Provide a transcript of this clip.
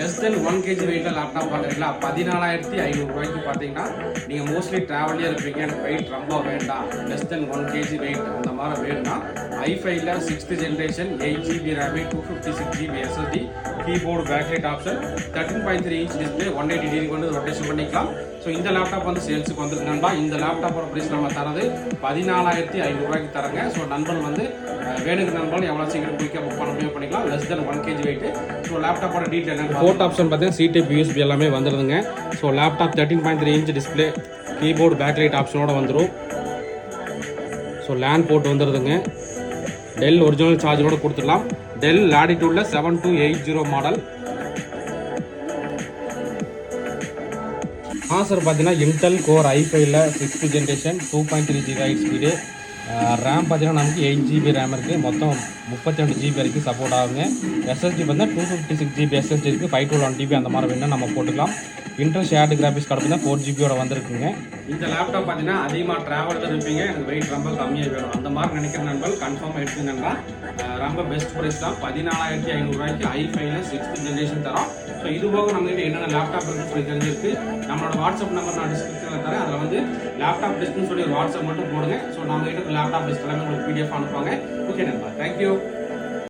less than 1 kg வெயிட்டில் laptop பார்க்குறீங்களா 14,500 ரூபாய்க்கு பார்த்தீங்கன்னா நீங்கள் மோஸ்ட்லி ட்ராவலே இருப்பீங்க, எனக்கு வெயிட் ரொம்ப வேண்டாம், less than 1 kg வெயிட் அந்த மாதிரி வேணும்னா i5ல 6th generation 8GB RAM 256GB SSD keyboard backlight option 13.3 inch display 180 degree கொண்டு ரொட்டேஷன் பண்ணிக்கலாம். ஸோ இந்த லேப்டாப் வந்து சேல்ஸுக்கு வந்துருக்கா. இந்த லேப்டாப்போட ப்ரைஸ் நம்ம தரது 14,500 ரூபாய்க்கு தரங்க. ஸோ நண்பன் வந்து வேணுங்கிற நண்பன் எவ்வளோ சீக்கிரம் குயிக்காக புக் பண்ண முடியும் பண்ணிக்கலாம். less than 1 kg weight. So லேப்டாப்போட டீட்டெயில் என்ன போர்ட் ஆப்ஷன் பார்த்தீங்கன்னா C-Type USB எல்லாமே வந்துடுதுங்க. So laptop 13.3 inch display keyboard backlight ஆப்ஷனோட வந்துடும். ஸோ லேண்ட் போர்ட் வந்துடுதுங்க. டெல் ஒரிஜினல் சார்ஜரோட கொடுத்துடலாம். டெல் லாட்டிடியூட்ல 7280 மாடல். சார் பார்த்தீங்கன்னா இன்டெல் கோர் i5ல 6th generation 2.3 GHz speed. RAM பார்த்தீங்கன்னா நமக்கு 8GB ரேம் இருக்குது. மொத்தம் 32GB வரைக்கும் சப்போர்ட் ஆகுங்க. எஸ்எஸ்டி பார்த்தீங்கன்னா 256GB எஸ்எஸ்டி இருக்குது. 512GB அந்த மாதிரி வேணும்னா நம்ம போட்டுக்கலாம். இன்டெல் ஷேர்டு கிராஃபிக்ஸ் கார்டு பார்த்தீங்கன்னா 4GB வந்துருக்குங்க. இந்த லேப்டாப் பார்த்தீங்கன்னா அதிகமாக ட்ராவலில் இருப்பீங்க, எனக்கு வெயிட் ரொம்ப கம்மியாக வேணும் அந்த மாதிரி நினைக்கிற நண்பர்கள் கன்ஃபார்மாக எடுத்துங்கன்னா ரொம்ப பெஸ்ட் ப்ரைஸ் தான். 14,500 ரூபாய்க்கு i5ல 6th ஜென்ரேஷன் தரோம். ஸோ இது போக நம்மகிட்ட என்னென்ன லேப்டாப் இருக்குன்னு சொல்லி தெரிஞ்சிருக்கு. நம்மளோட வாட்ஸ்அப் நம்பர் நான் டிஸ்கிரிப்ஷனில் தரேன். அதில் வந்து லேப்டாப் லிஸ்ட்னு சொல்லி ஒரு வாட்ஸ்அப் மட்டும் போடுங்க. ஸோ நம்ம கிட்ட லேப்டாப் லிஸ்ட் எல்லாமே உங்களுக்கு PDF அனுப்புவாங்க. ஓகே நண்பா, தேங்க்யூ.